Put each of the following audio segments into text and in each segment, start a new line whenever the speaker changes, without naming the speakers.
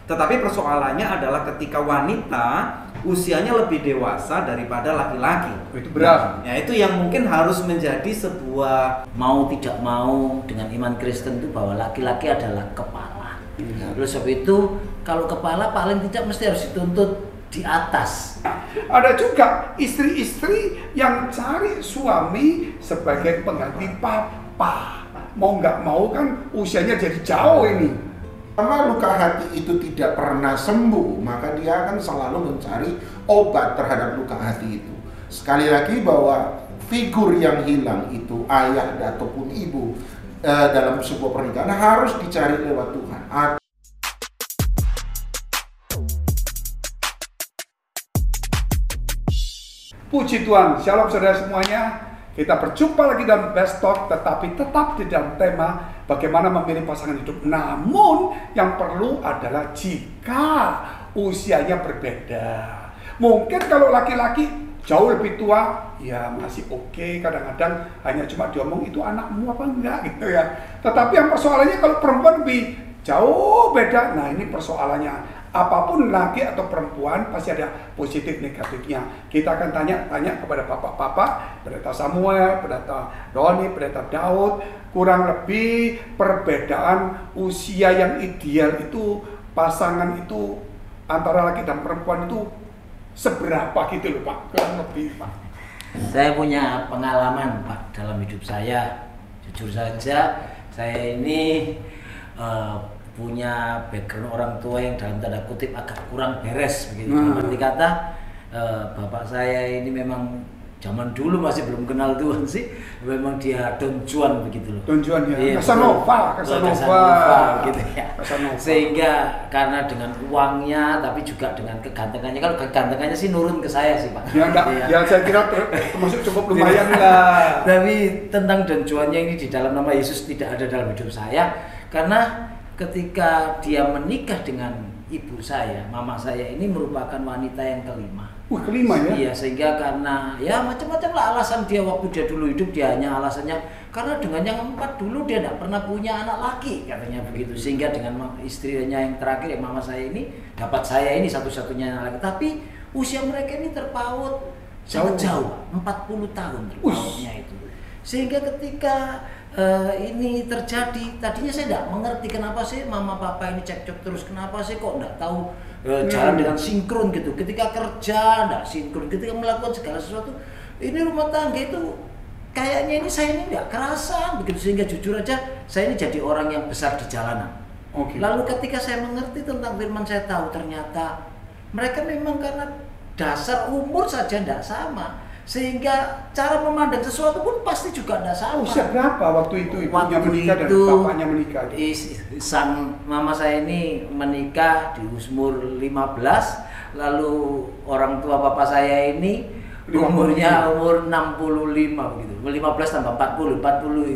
Tetapi persoalannya adalah ketika wanita usianya lebih dewasa daripada laki-laki.
Itu berat.
Ya itu yang mungkin harus menjadi sebuah
mau tidak mau dengan iman Kristen itu bahwa laki-laki adalah kepala. Oleh sebab itu kalau kepala paling tidak mesti harus dituntut di atas.
Ada juga istri-istri yang cari suami sebagai pengganti papa. Mau nggak mau kan usianya jadi jauh ini.
Karena luka hati itu tidak pernah sembuh, maka dia akan selalu mencari obat terhadap luka hati itu. Sekali lagi bahwa figur yang hilang itu ayah ataupun ibu dalam sebuah pernikahan harus dicari lewat Tuhan.
Puji Tuhan, shalom saudara semuanya. Kita berjumpa lagi dalam Best Talk, tetapi tetap di dalam tema bagaimana memilih pasangan hidup. Namun yang perlu adalah jika usianya berbeda. Mungkin kalau laki-laki jauh lebih tua, ya masih oke. Kadang-kadang hanya cuma diomong itu anakmu apa enggak gitu ya. Tetapi yang persoalannya kalau perempuan lebih jauh beda. Nah ini persoalannya. Apapun laki atau perempuan pasti ada positif negatifnya. Kita akan tanya kepada bapak-bapak, pendeta Samuel, pendeta Doni, pendeta Daud, kurang lebih perbedaan usia yang ideal itu pasangan itu antara laki dan perempuan itu seberapa gitu loh Pak, kurang lebih Pak.
Saya punya pengalaman Pak dalam hidup saya. Jujur saja saya ini punya background orang tua yang dalam tanda kutip agak kurang beres begitu. Arti kata bapak saya ini memang zaman dulu masih belum kenal Tuhan sih, memang dia Don Juan begitu loh.
Don Juan ya.
Iya,
Casanova
gitu ya.
Casanova.
Sehingga karena dengan uangnya tapi juga dengan kegantengannya, kalau kegantengannya sih nurun ke saya sih Pak.
Ya enggak,
Iya.
ya saya kira termasuk cukup lumayan lah.
Tapi tentang Don Juannya ini di dalam nama Yesus tidak ada dalam hidup saya, karena ketika dia menikah dengan ibu saya, mama saya ini merupakan wanita yang kelima.
Wah, kelima ya?
Iya, sehingga karena ya macam-macam lah alasan dia waktu dia dulu hidup, dia hanya alasannya karena dengan yang empat dulu dia tidak pernah punya anak laki, katanya begitu. Sehingga dengan istrinya yang terakhir, yang mama saya ini, dapat saya ini satu-satunya anak laki. Tapi usia mereka ini terpaut sangat jauh, 40 tahun terpautnya itu. Sehingga ketika ini terjadi, tadinya saya tidak mengerti kenapa sih mama papa ini cekcok terus, kenapa sih kok tidak tahu jalan dengan sinkron gitu. Ketika kerja tidak sinkron, ketika melakukan segala sesuatu, ini rumah tangga itu kayaknya ini saya ini nggak kerasa begitu. Sehingga jujur aja saya ini jadi orang yang besar di jalanan. Lalu ketika saya mengerti tentang firman, saya tahu ternyata mereka memang karena dasar umur saja tidak sama, sehingga cara memandang sesuatu pun pasti juga tidak sama.
Usia berapa waktu itu ibunya menikah dan bapaknya menikah?
Sang mama saya ini menikah di umur 15, lalu orang tua bapak saya ini umurnya umur 65 begitu. 15 tambah 40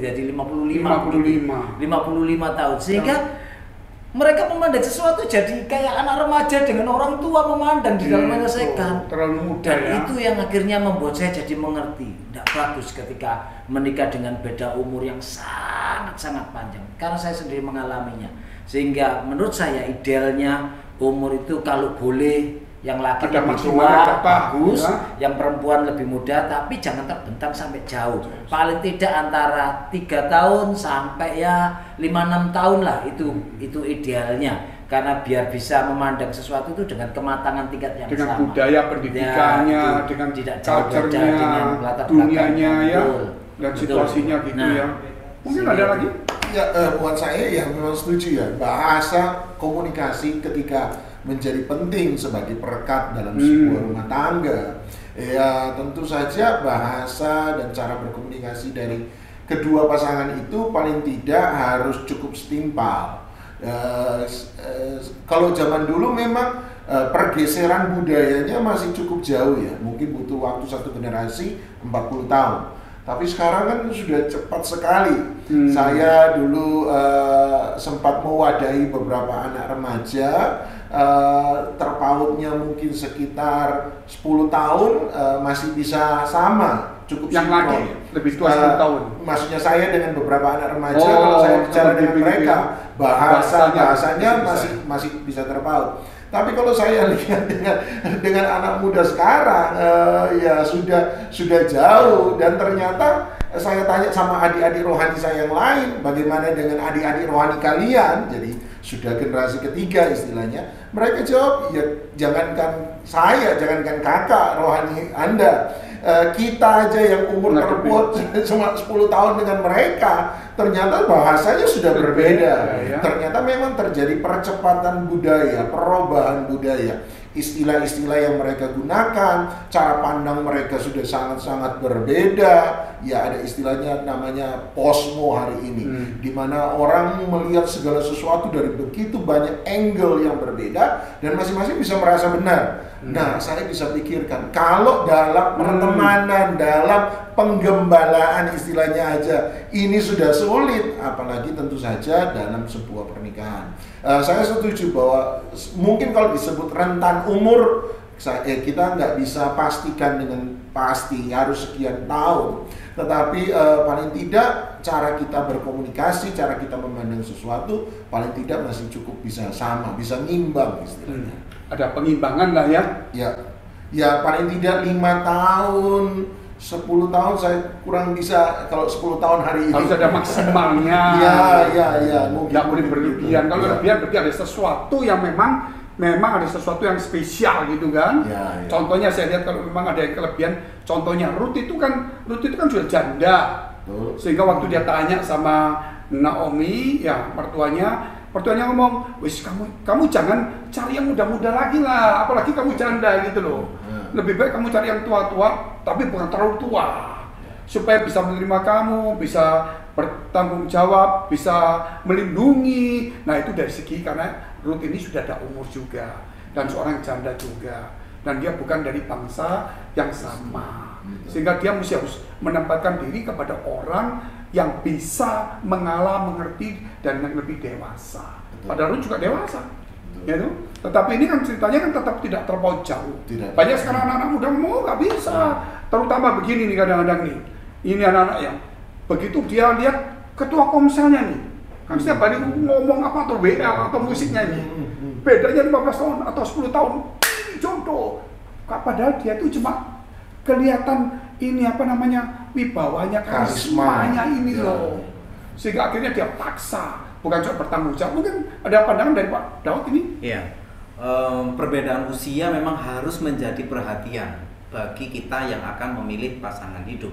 jadi 55 tahun. Sehingga mereka memandang sesuatu jadi kayak anak remaja dengan orang tua memandang di dalam menyelesaikan.
Terlalu muda.
Dan
ya?
itu yang akhirnya membuat saya jadi mengerti. Tidak bagus ketika menikah dengan beda umur yang sangat-sangat panjang. Karena saya sendiri mengalaminya. Sehingga menurut saya idealnya umur itu kalau boleh yang laki lebih tua bagus, ya. Yang perempuan lebih muda, tapi jangan terbentang sampai jauh. Paling tidak antara 3 tahun sampai ya 5-6 tahun lah, itu idealnya. Karena biar bisa memandang sesuatu itu dengan kematangan tingkat yang
dengan
sama.
Budaya pendidikannya,
ya,
dengan
tidak
culture-nya,
dengan latar
dunianya ya,
betul.
dan situasinya gitu ya. Mungkin ada lagi?
Ya, buat saya ya memang setuju ya, bahasa komunikasi ketika menjadi penting sebagai perekat dalam sebuah rumah tangga. Ya tentu saja bahasa dan cara berkomunikasi dari kedua pasangan itu paling tidak harus cukup setimpal. Kalau zaman dulu memang pergeseran budayanya masih cukup jauh ya, mungkin butuh waktu satu generasi 40 tahun. Tapi sekarang kan sudah cepat sekali. Saya dulu sempat mewadahi beberapa anak remaja, terpautnya mungkin sekitar 10 tahun masih bisa sama, cukup
yang
sinkron.
Lebih tua 10 tahun.
Maksudnya saya dengan beberapa anak remaja, kalau saya bicara dengan mereka, bahasanya masih bisa terpaut. Tapi kalau saya lihat dengan anak muda sekarang, ya sudah jauh. Dan ternyata saya tanya sama adik-adik rohani saya yang lain, bagaimana dengan adik-adik rohani kalian? Jadi sudah generasi ketiga istilahnya. Mereka jawab, ya jangankan saya, jangankan kakak rohani Anda, kita aja yang umur terpaut cuma 10 tahun dengan mereka, ternyata bahasanya sudah berbeda. Ternyata memang terjadi percepatan budaya, perubahan budaya. Istilah-istilah yang mereka gunakan, cara pandang mereka sudah sangat-sangat berbeda. Ya ada istilahnya namanya posmo hari ini, di mana orang melihat segala sesuatu dari begitu banyak angle yang berbeda dan masing-masing bisa merasa benar. Nah, saya bisa pikirkan kalau dalam pertemanan, dalam penggembalaan istilahnya aja ini sudah sulit, apalagi tentu saja dalam sebuah pernikahan. Saya setuju bahwa mungkin kalau disebut rentan umur, kita nggak bisa pastikan dengan pasti harus sekian tahun. Tetapi paling tidak cara kita berkomunikasi, cara kita memandang sesuatu paling tidak masih cukup bisa sama, bisa ngimbang istilahnya.
Ada pengimbangan lah ya.
Ya paling tidak 5 tahun, 10 tahun saya kurang bisa. Kalau 10 tahun hari ini
harus ada maksimalnya.
Ya mungkin
nggak boleh berlebihan. Kalau berlebihan berarti ada sesuatu yang memang ada sesuatu yang spesial gitu kan. Ya. Contohnya saya lihat kalau memang ada yang kelebihan, contohnya Ruth itu kan sudah janda. Sehingga waktu dia tanya sama Naomi, ya mertuanya ngomong, wis kamu jangan cari yang muda-muda lagi lah, apalagi kamu janda gitu loh. Lebih baik kamu cari yang tua-tua, tapi bukan terlalu tua, supaya bisa menerima kamu, bisa bertanggung jawab, bisa melindungi. Nah itu dari segi karena Ruth ini sudah ada umur juga dan seorang janda juga, dan dia bukan dari bangsa yang sama, sehingga dia harus menempatkan diri kepada orang yang bisa mengalah, mengerti, dan yang lebih dewasa. Padahal Ruth juga dewasa, ya tuh. Tetapi ini kan ceritanya kan tetap tidak terpaut jauh. Banyak sekarang anak-anak muda mau nggak bisa, terutama begini nih kadang-kadang nih. Ini anak-anak yang begitu dia lihat ketua komselnya nih, kan setiap hari ngomong apa atau WA atau musiknya nih, bedanya 15 tahun atau 10 tahun, ini jodoh. Padahal dia itu cuma kelihatan ini wibawanya, karismanya ini loh, sehingga akhirnya dia paksa, bukan cuma bertanggung jawab. Mungkin ada pandangan dari Pak Daud ini?
Iya, perbedaan usia memang harus menjadi perhatian bagi kita yang akan memilih pasangan hidup.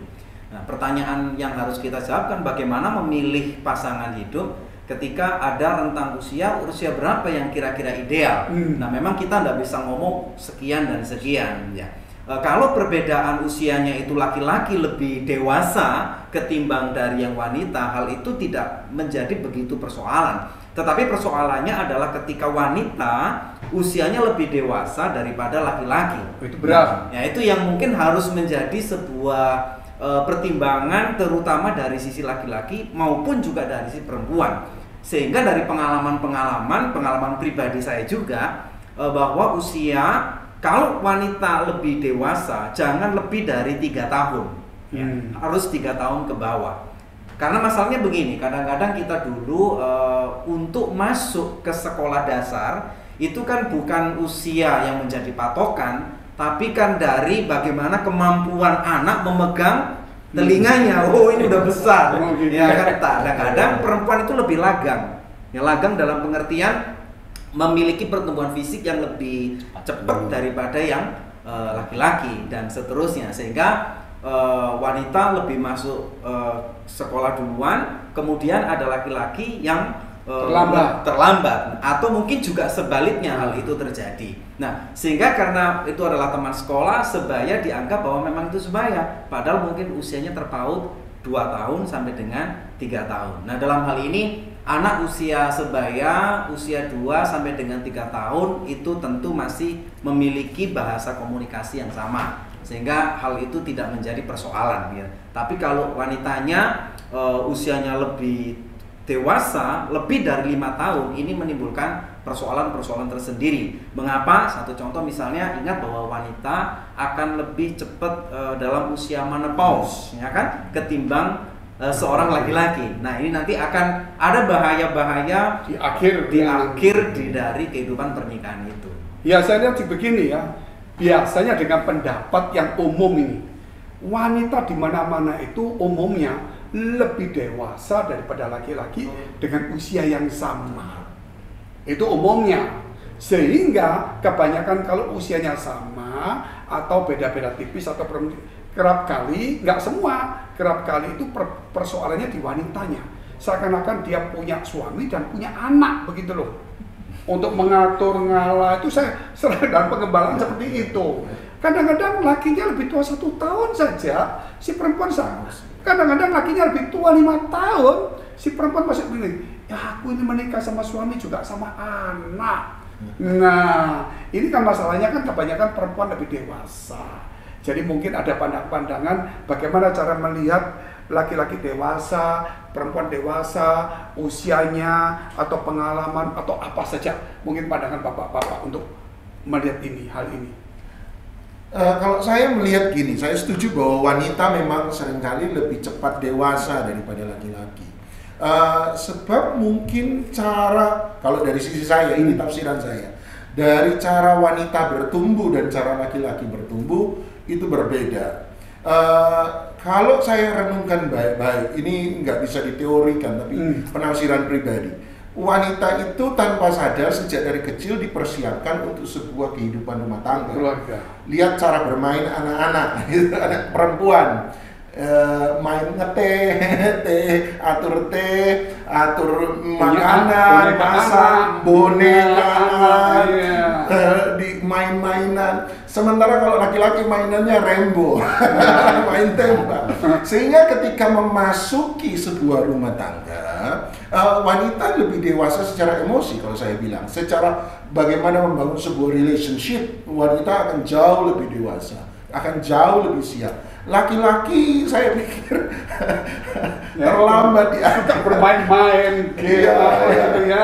Nah, pertanyaan yang harus kita jawabkan, bagaimana memilih pasangan hidup ketika ada rentang usia berapa yang kira-kira ideal. Nah, memang kita nggak bisa ngomong sekian dan sekian ya. Kalau perbedaan usianya itu laki-laki lebih dewasa ketimbang dari yang wanita, hal itu tidak menjadi begitu persoalan. Tetapi persoalannya adalah ketika wanita usianya lebih dewasa daripada laki-laki.
Itu berat.
Ya, itu yang mungkin harus menjadi sebuah pertimbangan, terutama dari sisi laki-laki maupun juga dari sisi perempuan. Sehingga dari pengalaman pribadi saya juga, bahwa usia kalau wanita lebih dewasa jangan lebih dari 3 tahun, ya, harus 3 tahun ke bawah. Karena masalahnya begini, kadang-kadang kita dulu untuk masuk ke sekolah dasar itu kan bukan usia yang menjadi patokan, tapi kan dari bagaimana kemampuan anak memegang telinganya. Oh ini udah besar, ya kan. Kadang-kadang perempuan itu lebih lagang, ya lagang dalam pengertian memiliki pertumbuhan fisik yang lebih cepat daripada yang laki-laki dan seterusnya, sehingga wanita lebih masuk sekolah duluan, kemudian ada laki-laki yang terlambat atau mungkin juga sebaliknya hal itu terjadi. Nah, sehingga karena itu adalah teman sekolah, sebaya dianggap bahwa memang itu sebaya, padahal mungkin usianya terpaut 2 tahun sampai dengan 3 tahun. Nah, dalam hal ini anak usia sebaya, usia 2 sampai dengan 3 tahun itu tentu masih memiliki bahasa komunikasi yang sama, sehingga hal itu tidak menjadi persoalan ya. Tapi kalau wanitanya usianya lebih dewasa, lebih dari 5 tahun, ini menimbulkan persoalan-persoalan tersendiri. Mengapa? Satu contoh misalnya, ingat bahwa wanita akan lebih cepat dalam usia menopause, ya kan, ketimbang seorang laki-laki. Nah, ini nanti akan ada bahaya-bahaya
Di akhir
dari kehidupan pernikahan itu.
Ya, saya lihat begini ya. Biasanya dengan pendapat yang umum ini, wanita di mana-mana itu umumnya lebih dewasa daripada laki-laki dengan usia yang sama. Itu umumnya. Sehingga kebanyakan kalau usianya sama atau beda-beda tipis atau kerap kali, nggak semua, kerap kali itu persoalannya di wanitanya. Seakan-akan dia punya suami dan punya anak, begitu loh. Untuk mengatur ngalah itu saya serah dan pengembalaan seperti itu. Kadang-kadang lakinya lebih tua 1 tahun saja, si perempuan sama. Kadang-kadang lakinya lebih tua 5 tahun, si perempuan masih begini. Ya, aku ini menikah sama suami juga sama anak. Nah, ini kan masalahnya kan kebanyakan perempuan lebih dewasa. Jadi mungkin ada pandangan bagaimana cara melihat laki-laki dewasa, perempuan dewasa, usianya, atau pengalaman, atau apa saja. Mungkin pandangan bapak-bapak untuk melihat ini, hal ini.
Kalau saya melihat gini, saya setuju bahwa wanita memang seringkali lebih cepat dewasa daripada laki-laki. Sebab mungkin cara, kalau dari sisi saya, ini tafsiran saya, dari cara wanita bertumbuh dan cara laki-laki bertumbuh itu berbeda. Kalau saya renungkan baik-baik, ini nggak bisa diteorikan, tapi penafsiran pribadi. Wanita itu tanpa sadar sejak dari kecil dipersiapkan untuk sebuah kehidupan rumah tangga.
Keluarga.
Lihat cara bermain anak-anak, anak perempuan. Main ngeteh, atur teh, atur makanan, masak, boneka, di main-mainan. Sementara kalau laki-laki mainannya Rambo, main tembak. Sehingga ketika memasuki sebuah rumah tangga, wanita lebih dewasa secara emosi kalau saya bilang. Secara bagaimana membangun sebuah relationship, wanita akan jauh lebih dewasa, akan jauh lebih siap. Laki-laki saya pikir terlambat ya,
bermain-main.
Iya.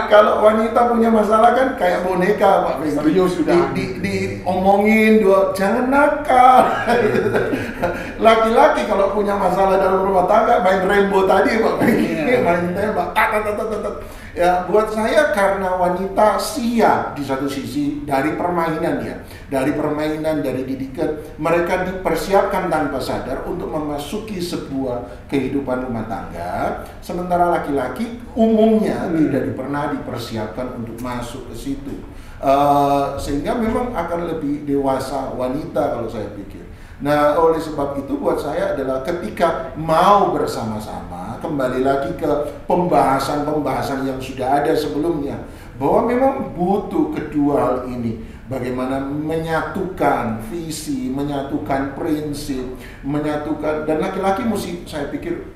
Kalau wanita punya masalah kan kayak boneka, Pak.
Serius sudah.
Diomongin jangan nakal. Laki-laki kalau punya masalah dalam rumah tangga main Rambo tadi, Pak. Main tembak. Ya, buat saya karena wanita siap di satu sisi dari permainan dia, dari didikan, mereka dipersiapkan tanpa sadar untuk memasuki sebuah kehidupan rumah tangga, sementara laki-laki umumnya tidak pernah dipersiapkan untuk masuk ke situ, sehingga memang akan lebih dewasa wanita kalau saya pikir. Nah, oleh sebab itu buat saya adalah ketika mau bersama-sama, kembali lagi ke pembahasan-pembahasan yang sudah ada sebelumnya, bahwa memang butuh kedua hal ini. Bagaimana menyatukan visi, menyatukan prinsip, menyatukan, dan laki-laki mesti, saya pikir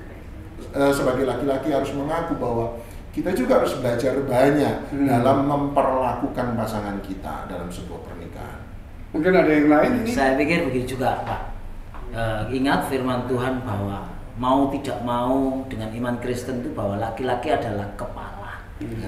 sebagai laki-laki harus mengaku bahwa kita juga harus belajar banyak dalam memperlakukan pasangan kita dalam sebuah pernikahan.
Mungkin ada yang lain ini?
Saya pikir begitu juga, Pak. Ingat firman Tuhan bahwa mau tidak mau dengan iman Kristen itu bahwa laki-laki adalah kepala.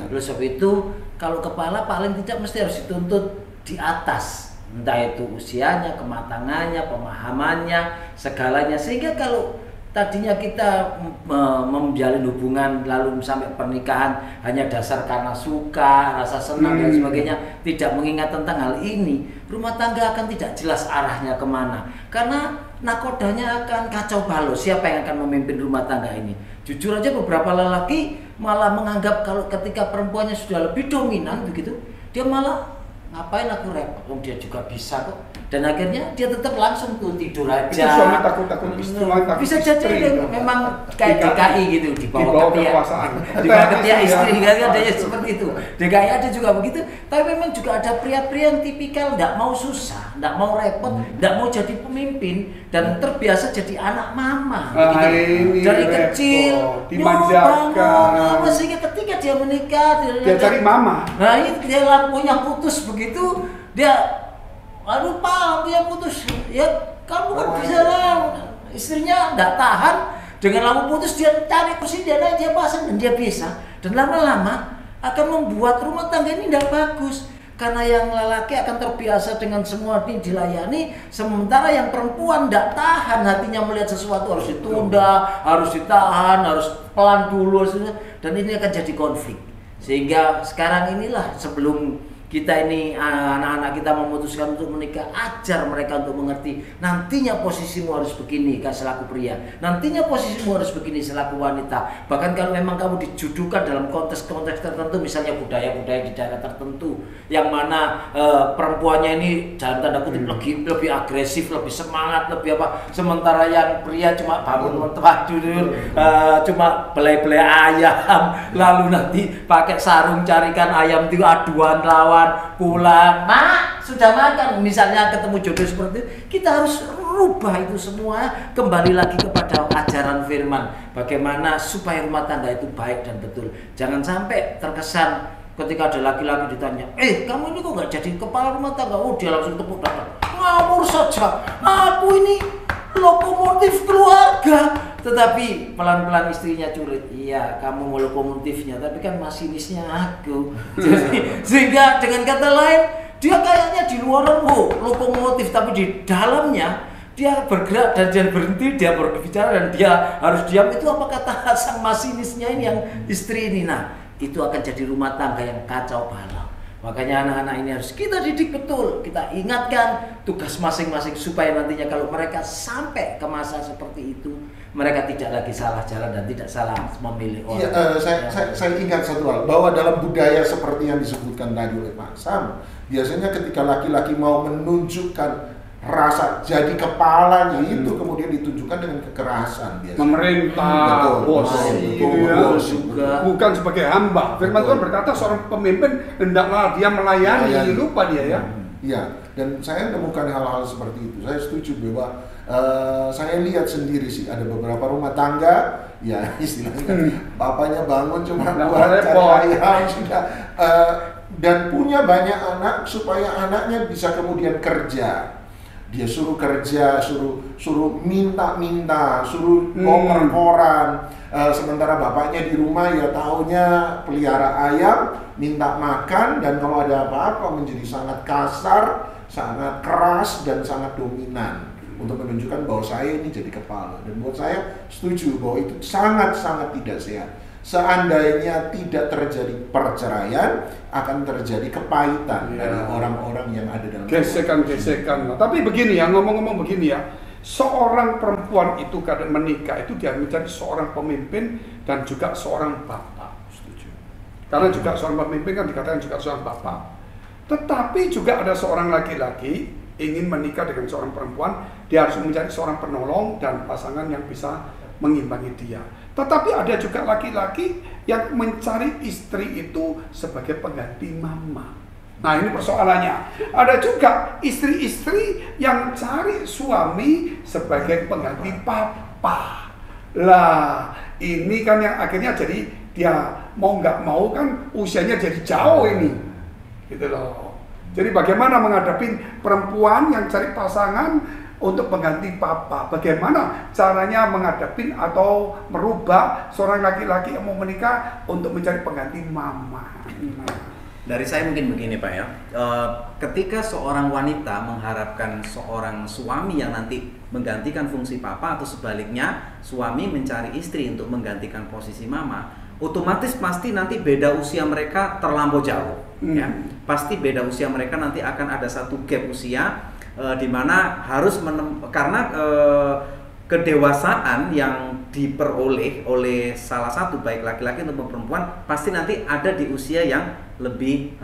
Oleh sebab itu, kalau kepala paling tidak mesti harus dituntut di atas, entah itu usianya, kematangannya, pemahamannya, segalanya. Sehingga kalau tadinya kita menjalin hubungan lalu sampai pernikahan hanya dasar karena suka, rasa senang dan sebagainya, tidak mengingat tentang hal ini, rumah tangga akan tidak jelas arahnya kemana. Karena nakodanya akan kacau balau, siapa yang akan memimpin rumah tangga ini. Jujur aja beberapa lelaki malah menganggap kalau ketika perempuannya sudah lebih dominan begitu, dia malah ngapain aku repot, dia juga bisa kok. Dan akhirnya dia tetap langsung tuh tidur aja.
Itu suami takut-takut istri, takut
bisa jadi memang kayak DKI gitu, di bawah
kekuasaan.
Di bawah ketiak istri, kan ada yang seperti itu. DKI ada juga begitu. Tapi memang juga ada pria-pria yang tipikal nggak mau susah, nggak mau repot, nggak mau jadi pemimpin dan terbiasa jadi anak mama. Gitu. Dari kecil
dimanjakan.
Sehingga ketika dia menikah,
dia cari mama.
Nah ini dia lampunya putus begitu, dia aduh Pak, dia putus. Ya kamu kan bisa lah. Istrinya nggak tahan dengan lampu putus, dia cari kursi, dia naik, dia pasang dan dia bisa. Dan lama-lama akan membuat rumah tangga ini tidak bagus. Karena yang lelaki akan terbiasa dengan semua ini dilayani, sementara yang perempuan tidak tahan hatinya melihat sesuatu, harus ditunda, harus ditahan, harus pelan dulu, dan ini akan jadi konflik. Sehingga sekarang inilah, sebelum kita ini anak-anak kita memutuskan untuk menikah, ajar mereka untuk mengerti nantinya posisimu harus begini selaku pria, nantinya posisimu harus begini selaku wanita. Bahkan kalau memang kamu dijudukan dalam konteks-konteks tertentu, misalnya budaya-budaya di daerah tertentu yang mana perempuannya ini dalam tanda kutip lebih agresif, lebih semangat, lebih apa, sementara yang pria cuma bangun tidur, cuma belai-belai ayam, lalu nanti pakai sarung carikan ayam itu aduan lawan, pulang, mak sudah makan, misalnya ketemu jodoh seperti itu. Kita harus rubah itu semua, kembali lagi kepada ajaran firman, bagaimana supaya rumah tangga itu baik dan betul. Jangan sampai terkesan ketika ada laki-laki ditanya, kamu ini kok nggak jadi kepala rumah tangga? Oh, dia langsung tepuk tangan, ngawur saja, aku ini lokomotif keluarga. Tetapi pelan-pelan istrinya curit, iya kamu mau lokomotifnya, tapi kan masinisnya aku. Jadi, sehingga dengan kata lain, dia kayaknya di luar lokomotif, tapi di dalamnya dia bergerak dan dia berhenti, dia berbicara dan dia harus diam. Itu apa kata sang masinisnya ini, yang istri ini. Nah, itu akan jadi rumah tangga yang kacau balau. Makanya anak-anak ini harus kita didik betul, kita ingatkan tugas masing-masing supaya nantinya kalau mereka sampai ke masa seperti itu, mereka tidak lagi salah jalan dan tidak salah memilih orang.
Saya ingat satu hal, bahwa dalam budaya seperti yang disebutkan tadi oleh Pak Sam, biasanya ketika laki-laki mau menunjukkan rasa jadi kepalanya itu kemudian ditunjukkan dengan kekerasan biasanya.
Memerintah, bos,
juga.
Bukan sebagai hamba. Firman Tuhan berkata seorang pemimpin hendaklah dia melayani, lupa dia ya.
Iya, dan saya menemukan hal-hal seperti itu. Saya setuju bahwa saya lihat sendiri sih ada beberapa rumah tangga, ya istilahnya bapaknya bangun cuma buat cari ayam sudah, dan punya banyak anak supaya anaknya bisa kemudian kerja. Dia suruh kerja, suruh minta, suruh ngoper koran. Sementara bapaknya di rumah ya taunya pelihara ayam, minta makan, dan kalau ada apa-apa menjadi sangat kasar, sangat keras, dan sangat dominan untuk menunjukkan bahwa saya ini jadi kepala. Dan buat saya setuju bahwa itu sangat-sangat tidak sehat. Seandainya tidak terjadi perceraian, akan terjadi kepahitan dari orang-orang yang ada dalam
gesekan-gesekan. Nah, tapi begini ya, ngomong-ngomong begini ya, seorang perempuan itu kadang menikah itu dia menjadi seorang pemimpin dan juga seorang bapak. Setuju. Karena juga seorang pemimpin kan dikatakan juga seorang bapak. Tetapi juga ada seorang laki-laki ingin menikah dengan seorang perempuan, dia harus menjadi seorang penolong dan pasangan yang bisa mengimbangi dia. Tetapi ada juga laki-laki yang mencari istri itu sebagai pengganti mama. Nah, ini persoalannya. Ada juga istri-istri yang cari suami sebagai pengganti papa. Lah, ini kan yang akhirnya jadi dia mau nggak mau kan usianya jadi jauh ini. Gitu loh. Jadi bagaimana menghadapi perempuan yang cari pasangan untuk pengganti papa? Bagaimana caranya menghadapi atau merubah seorang laki-laki yang mau menikah untuk mencari pengganti mama?
Dari saya mungkin begini Pak ya, ketika seorang wanita mengharapkan seorang suami yang nanti menggantikan fungsi papa, atau sebaliknya suami mencari istri untuk menggantikan posisi mama, otomatis pasti nanti beda usia mereka terlampau jauh. Ya, pasti beda usia mereka nanti akan ada satu gap usia, di mana harus karena kedewasaan yang diperoleh oleh salah satu baik laki-laki maupun perempuan pasti nanti ada di usia yang lebih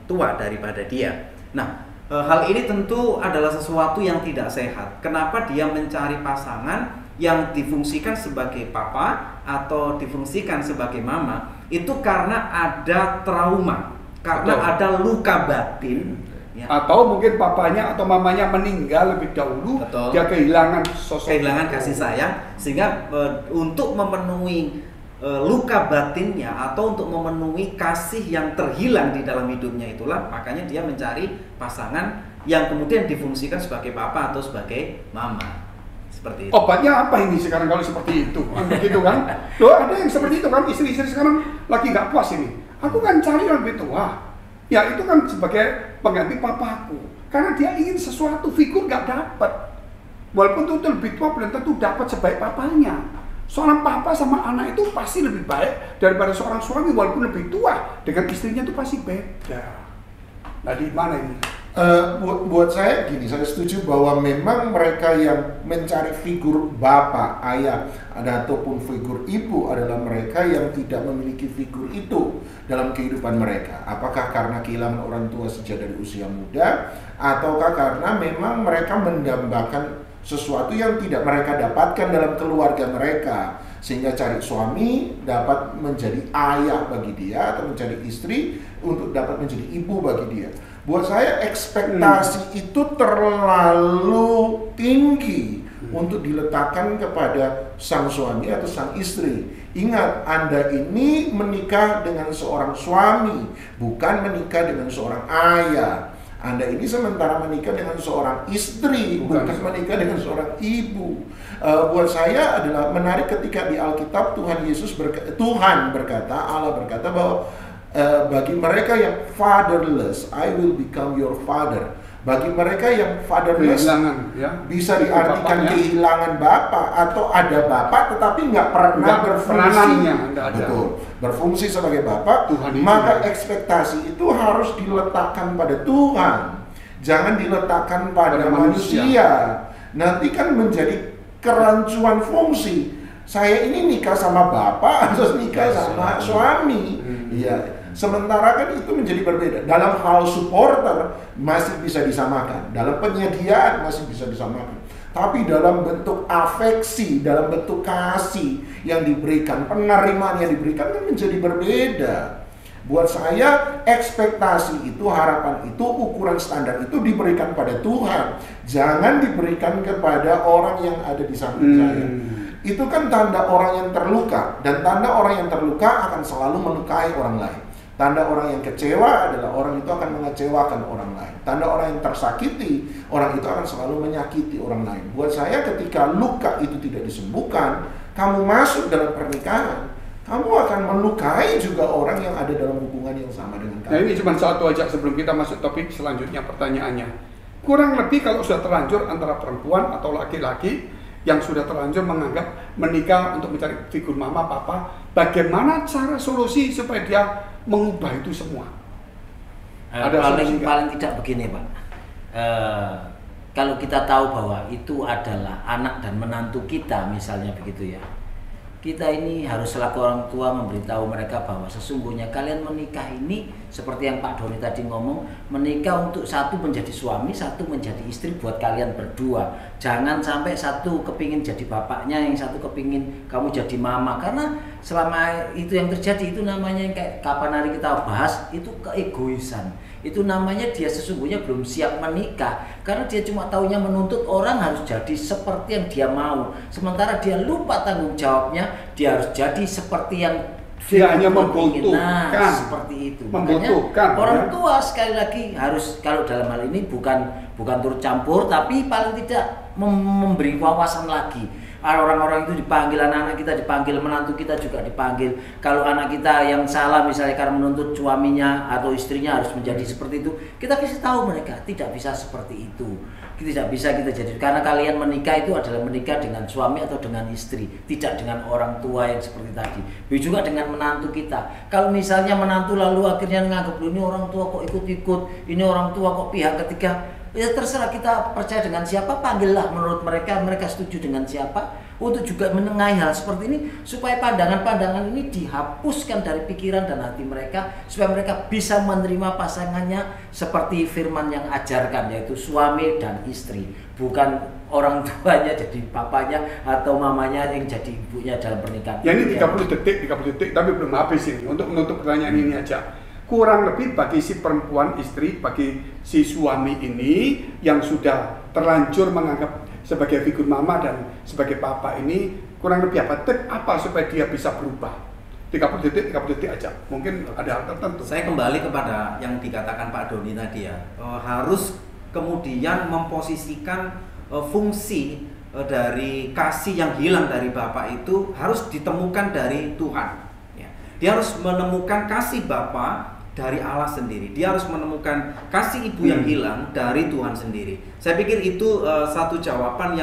tua daripada dia. Nah, hal ini tentu adalah sesuatu yang tidak sehat. Kenapa dia mencari pasangan yang difungsikan sebagai papa atau difungsikan sebagai mama? Itu karena ada trauma, karena ada luka batin. Ya.
Atau mungkin papanya atau mamanya meninggal lebih dahulu. Betul. Dia kehilangan sosok,
kehilangan kasih sayang, sehingga untuk memenuhi luka batinnya atau untuk memenuhi kasih yang terhilang di dalam hidupnya, itulah makanya dia mencari pasangan yang kemudian difungsikan sebagai papa atau sebagai mama. Seperti itu.
Obatnya apa ini sekarang kalau seperti itu? Begitu kan? Loh, ada yang seperti itu kan, istri-istri sekarang lagi nggak puas ini. Aku kan cari yang lebih tua. Ya itu kan sebagai pengganti papaku. Karena dia ingin sesuatu, figur nggak dapat. Walaupun itu lebih tua, belum tentu dapat sebaik papanya. Seorang papa sama anak itu pasti lebih baik daripada seorang suami walaupun lebih tua. Dengan istrinya itu pasti beda. Nah di mana ini?
Buat saya gini, saya setuju bahwa memang mereka yang mencari figur bapak, ayah, ataupun figur ibu adalah mereka yang tidak memiliki figur itu dalam kehidupan mereka. Apakah karena kehilangan orang tua sejak dari usia muda, ataukah karena memang mereka mendambakan sesuatu yang tidak mereka dapatkan dalam keluarga mereka, sehingga cari suami dapat menjadi ayah bagi dia atau mencari istri untuk dapat menjadi ibu bagi dia. Buat saya ekspektasi itu terlalu tinggi untuk diletakkan kepada sang suami atau sang istri. Ingat, Anda ini menikah dengan seorang suami, bukan menikah dengan seorang ayah. Anda ini sementara menikah dengan seorang istri, bukan menikah dengan seorang ibu. Buat saya adalah menarik ketika di Alkitab Tuhan berkata, Allah berkata bahwa bagi mereka yang fatherless, I will become your father. Bagi mereka yang fatherless, bisa diartikan kehilangan bapak atau ada bapak tetapi nggak pernah berfungsi. Betul, berfungsi sebagai bapak. Maka ekspektasi itu harus diletakkan pada Tuhan, jangan diletakkan pada manusia. Nanti kan menjadi kerancuan fungsi. Saya ini nikah sama bapak atau nikah sama suami, iya. Sementara kan itu menjadi berbeda. Dalam hal supporter masih bisa disamakan, dalam penyediaan masih bisa disamakan. Tapi dalam bentuk afeksi, dalam bentuk kasih yang diberikan, penerimaan yang diberikan kan menjadi berbeda. Buat saya ekspektasi itu, harapan itu, ukuran standar itu diberikan pada Tuhan, jangan diberikan kepada orang yang ada di samping saya. Itu kan tanda orang yang terluka, dan tanda orang yang terluka akan selalu melukai orang lain. Tanda orang yang kecewa adalah orang itu akan mengecewakan orang lain. Tanda orang yang tersakiti, orang itu akan selalu menyakiti orang lain. Buat saya ketika luka itu tidak disembuhkan, kamu masuk dalam pernikahan, kamu akan melukai juga orang yang ada dalam hubungan yang sama dengan kamu.
Nah ini cuma satu aja sebelum kita masuk topik selanjutnya, pertanyaannya. Kurang lebih kalau sudah terlanjur antara perempuan atau laki-laki yang sudah terlanjur menganggap menikah untuk mencari figur mama, papa, bagaimana cara solusi supaya dia mengubah itu semua?
Paling tidak begini Pak, kalau kita tahu bahwa itu adalah anak dan menantu kita misalnya begitu ya, kita ini harus selaku orang tua memberitahu mereka bahwa sesungguhnya kalian menikah ini seperti yang Pak Doni tadi ngomong, menikah untuk satu menjadi suami, satu menjadi istri buat kalian berdua. Jangan sampai satu kepingin jadi bapaknya, yang satu kepingin kamu jadi mama. Karena selama itu yang terjadi, itu namanya yang kayak kapan hari kita bahas, itu keegoisan. Itu namanya dia sesungguhnya belum siap menikah, karena dia cuma taunya menuntut orang harus jadi seperti yang dia mau, sementara dia lupa tanggung jawabnya. Dia harus jadi seperti yang
dia hanya membutuhkan.
Nah, seperti itu. Makanya orang tua sekali lagi harus, kalau dalam hal ini bukan turut campur, tapi paling tidak memberi wawasan lagi. Orang-orang itu dipanggil, anak-anak kita dipanggil, menantu kita juga dipanggil. Kalau anak kita yang salah misalnya karena menuntut suaminya atau istrinya harus menjadi seperti itu, kita kasih tahu mereka tidak bisa seperti itu. Tidak bisa kita jadi, karena kalian menikah itu adalah menikah dengan suami atau dengan istri, tidak dengan orang tua yang seperti tadi. Begitu juga dengan menantu kita. Kalau misalnya menantu lalu akhirnya menganggap ini orang tua kok ikut-ikut, ini orang tua kok pihak ketiga, ya terserah, kita percaya dengan siapa, panggillah menurut mereka setuju dengan siapa, untuk juga menengahi hal seperti ini supaya pandangan-pandangan ini dihapuskan dari pikiran dan hati mereka, supaya mereka bisa menerima pasangannya seperti firman yang ajarkan, yaitu suami dan istri, bukan orang tuanya jadi papanya atau mamanya yang jadi ibunya dalam pernikahan.
Ya ini 30 detik tapi belum habis ini. Untuk menutup pertanyaan ini aja, kurang lebih bagi si perempuan istri, bagi si suami ini yang sudah terlanjur menganggap sebagai figur mama dan sebagai papa ini, kurang lebih apa tip apa supaya dia bisa berubah? 30 detik aja, mungkin ada hal tertentu.
Saya kembali kepada yang dikatakan Pak Doni tadi ya, harus kemudian memposisikan fungsi dari kasih yang hilang dari bapak itu harus ditemukan dari Tuhan. Dia harus menemukan kasih Bapa dari Allah sendiri. Dia harus menemukan kasih ibu yang hilang dari Tuhan sendiri. Saya pikir itu satu jawaban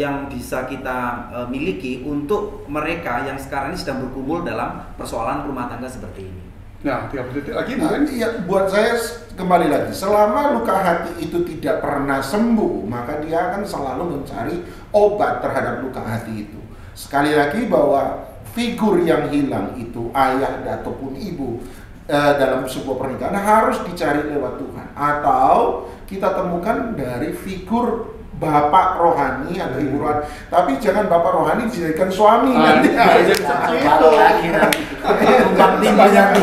yang bisa kita miliki untuk mereka yang sekarang ini sedang bergumul dalam persoalan rumah tangga seperti ini.
Nah, 30 detik lagi
Nah,
mungkin.
iya, buat saya kembali lagi, selama luka hati itu tidak pernah sembuh, maka dia akan selalu mencari obat terhadap luka hati itu. Sekali lagi bahwa figur yang hilang itu ayah ataupun ibu dalam sebuah pernikahan harus dicari lewat Tuhan, atau kita temukan dari figur bapak rohani atau ibu rohani. Tapi jangan bapak rohani dijadikan suami nanti.
Itu lagi nanti. Tumpang tindih nanti.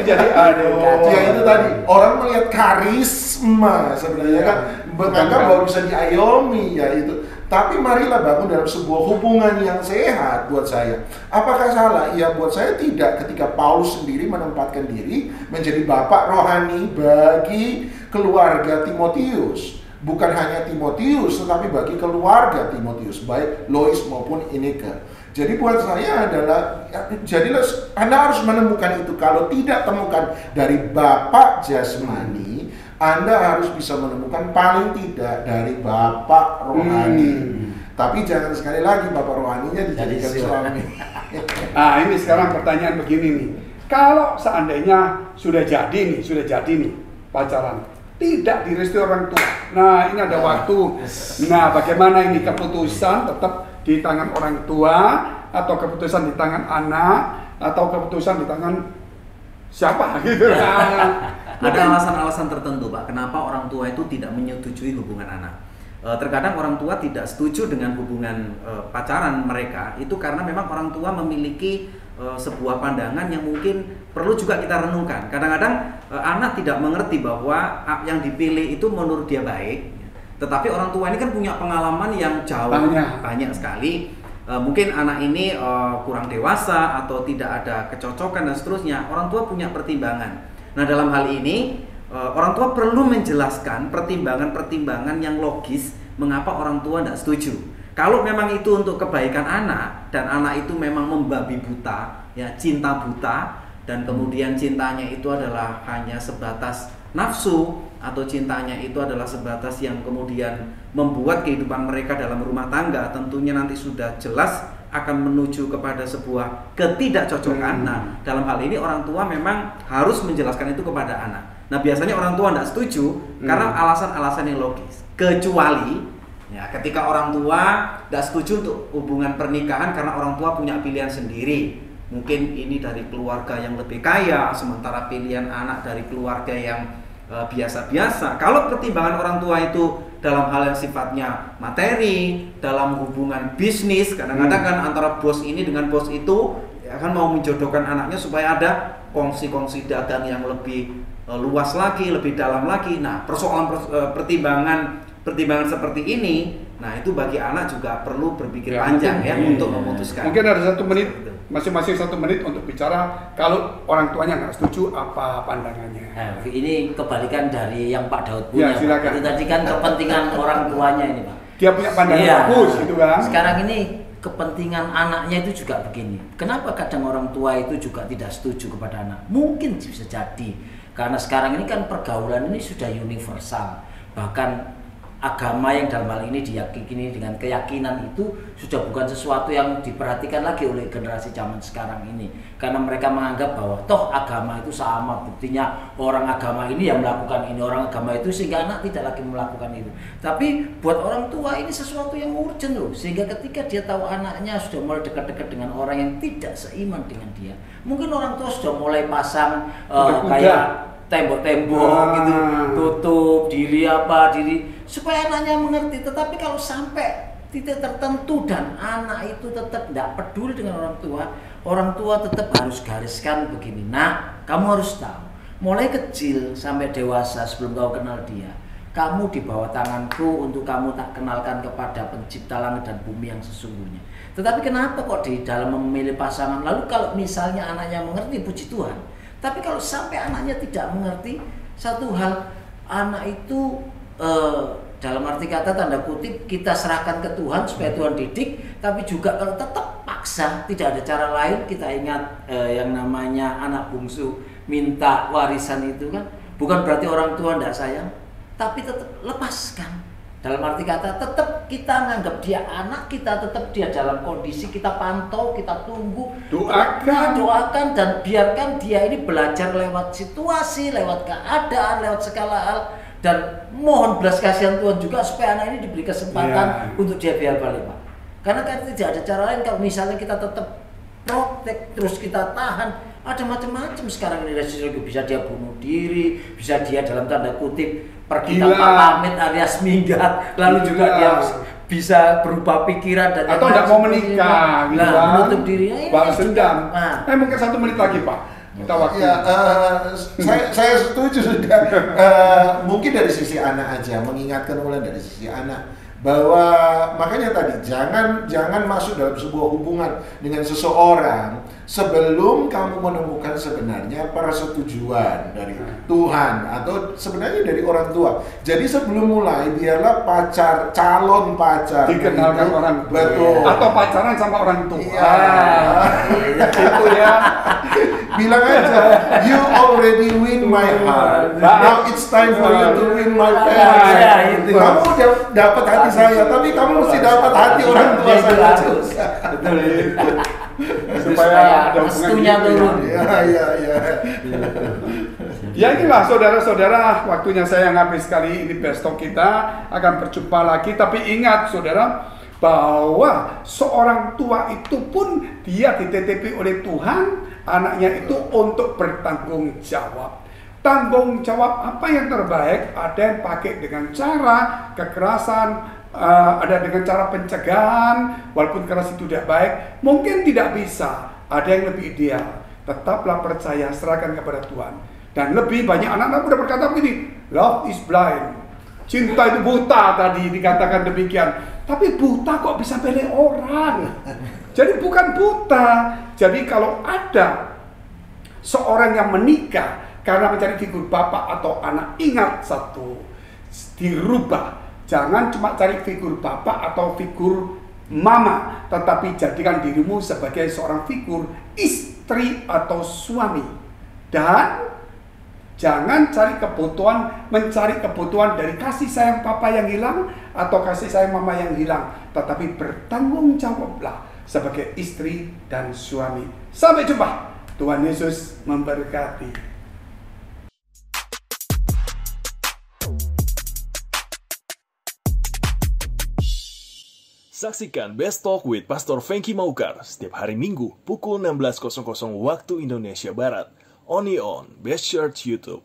Jadi aduh.
Ya itu tadi, orang melihat karisma sebenarnya kan, menganggap bahwa bisa diayomi ya itu. Tapi marilah bangun dalam sebuah hubungan yang sehat buat saya. Apakah salah? Ya buat saya tidak, ketika Paulus sendiri menempatkan diri menjadi bapak rohani bagi keluarga Timotius. Bukan hanya Timotius, tetapi bagi keluarga Timotius, baik Lois maupun Eunike. Jadi buat saya adalah, jadilah Anda harus menemukan itu. Kalau tidak temukan dari bapak jasmani, Anda harus bisa menemukan paling tidak dari bapak rohani. Tapi jangan sekali lagi bapak rohaninya dijadikan suami.
Nah, ini sekarang pertanyaan begini nih. Kalau seandainya sudah jadi nih pacaran, tidak direstui orang tua. Nah, ini ada waktu. Nah, bagaimana ini keputusan tetap di tangan orang tua, atau keputusan di tangan anak, atau keputusan di tangan siapa gitu.
Ada alasan-alasan tertentu, Pak, kenapa orang tua itu tidak menyetujui hubungan anak. Terkadang orang tua tidak setuju dengan hubungan pacaran mereka itu karena memang orang tua memiliki sebuah pandangan yang mungkin perlu juga kita renungkan. Kadang-kadang anak tidak mengerti bahwa yang dipilih itu menurut dia baik, tetapi orang tua ini kan punya pengalaman yang jauh banyak sekali. Mungkin anak ini kurang dewasa atau tidak ada kecocokan dan seterusnya. Orang tua punya pertimbangan. Nah, dalam hal ini orang tua perlu menjelaskan pertimbangan-pertimbangan yang logis mengapa orang tua tidak setuju. Kalau memang itu untuk kebaikan anak dan anak itu memang membabi buta, ya cinta buta, dan kemudian cintanya itu adalah hanya sebatas nafsu, atau cintanya itu adalah sebatas yang kemudian membuat kehidupan mereka dalam rumah tangga tentunya nanti sudah jelas akan menuju kepada sebuah ketidakcocokan. Nah, dalam hal ini orang tua memang harus menjelaskan itu kepada anak. Nah, biasanya orang tua tidak setuju karena alasan-alasan yang logis. Kecuali ya, ketika orang tua tidak setuju untuk hubungan pernikahan karena orang tua punya pilihan sendiri. Mungkin ini dari keluarga yang lebih kaya, sementara pilihan anak dari keluarga yang biasa-biasa. Kalau pertimbangan orang tua itu dalam hal yang sifatnya materi, dalam hubungan bisnis, kadang-kadang kan antara bos ini dengan bos itu akan mau menjodohkan anaknya supaya ada kongsi-kongsi dagang yang lebih luas lagi, lebih dalam lagi. Nah, persoalan pertimbangan seperti ini, nah itu bagi anak juga perlu berpikir panjang ya untuk memutuskan.
Mungkin ada 1 menit, masing-masing 1 menit untuk bicara. Kalau orang tuanya nggak setuju, apa pandangannya?
Nah, ini kebalikan dari yang Pak Daud punya.
Ya, silakan.
Itu tadi kan kepentingan orang tuanya ini, Pak.
Dia punya pandangan bagus gitu kan.
Sekarang ini kepentingan anaknya itu juga begini. Kenapa kadang orang tua itu juga tidak setuju kepada anak? Mungkin bisa jadi karena sekarang ini kan pergaulan ini sudah universal. Bahkan agama yang dalam hal ini diyakini dengan keyakinan itu sudah bukan sesuatu yang diperhatikan lagi oleh generasi zaman sekarang ini, karena mereka menganggap bahwa toh agama itu sama, buktinya orang agama ini yang melakukan ini, orang agama itu, sehingga anak tidak lagi melakukan itu. Tapi buat orang tua ini sesuatu yang urgent loh, sehingga ketika dia tahu anaknya sudah mulai dekat-dekat dengan orang yang tidak seiman dengan dia, mungkin orang tua sudah mulai pasang kayak tembok-tembok gitu, tutup diri supaya anaknya mengerti. Tetapi kalau sampai titik tertentu dan anak itu tetap tidak peduli dengan orang tua tetap harus gariskan begini. Nah, kamu harus tahu, mulai kecil sampai dewasa sebelum kau kenal dia, kamu di bawah tanganku untuk kamu tak kenalkan kepada pencipta langit dan bumi yang sesungguhnya. Tetapi kenapa kok di dalam memilih pasangan, lalu kalau misalnya anaknya mengerti, puji Tuhan. Tapi kalau sampai anaknya tidak mengerti satu hal, anak itu dalam arti kata tanda kutip kita serahkan ke Tuhan supaya Tuhan didik, tapi juga kalau tetap paksa, tidak ada cara lain. Kita ingat yang namanya anak bungsu minta warisan itu kan, bukan berarti orang tua tidak sayang, tapi tetap lepaskan. Dalam arti kata tetap kita nganggap dia anak kita, tetap dia dalam kondisi kita pantau, kita tunggu, doakan dan biarkan dia ini belajar lewat situasi, lewat keadaan, lewat segala hal. Dan mohon belas kasihan Tuhan juga supaya anak ini diberi kesempatan untuk dia biar balik, Pak. Karena kan tidak ada cara lain kalau misalnya kita tetap protek terus kita tahan, ada macam-macam sekarang ini resiko. Bisa dia bunuh diri, bisa dia dalam tanda kutip pergi tanpa pamit alias minggat, lalu juga dia bisa berubah pikiran dan
atau tidak mau menikah, gitu kan,
menutup dirinya,
balas dendam. Mungkin 1 menit lagi, Pak. Kita waktu.
Ya, saya setuju sudah. Mungkin dari sisi anak aja, mengingatkan mulai dari sisi anak bahwa makanya tadi jangan masuk dalam sebuah hubungan dengan seseorang sebelum kamu menemukan sebenarnya persetujuan dari Tuhan atau sebenarnya dari orang tua. Jadi sebelum mulai biarlah calon pacar
dikenalkan orang tua,
betul,
atau pacaran sama orang tua.
Itu ya. Bilang aja, you already win my heart. Now it's time for you to win my parents. Kamu udah dapat hati saya, tapi kamu mesti dapat hati orang tua saya juga.
Betul. Supaya ada
restunya turun.
Iya.
Ya inilah saudara-saudara, waktunya saya habis kali ini. Besok kita akan berjumpa lagi. Tapi ingat saudara, bahwa seorang tua itu pun dia dititipi oleh Tuhan, anaknya itu untuk bertanggung jawab. Tanggung jawab apa yang terbaik? Ada yang pakai dengan cara kekerasan, ada dengan cara pencegahan, walaupun keras itu tidak baik, mungkin tidak bisa. Ada yang lebih ideal. Tetaplah percaya, serahkan kepada Tuhan. Dan lebih banyak anak-anak muda berkata begini, love is blind. Cinta itu buta, tadi dikatakan demikian. Tapi buta kok bisa pilih orang? Jadi bukan buta. Jadi kalau ada seorang yang menikah karena mencari figur bapak atau anak, ingat satu, dirubah. Jangan cuma cari figur bapak atau figur mama, tetapi jadikan dirimu sebagai seorang figur istri atau suami. Dan jangan mencari kebutuhan dari kasih sayang papa yang hilang atau kasih sayang mama yang hilang, tetapi bertanggung jawablah sebagai istri dan suami. Sampai jumpa. Tuhan Yesus memberkati.
Saksikan Best Talk with Pastor Frankie Maukar setiap hari Minggu pukul 16.00 waktu Indonesia Barat. Only on Best Church YouTube.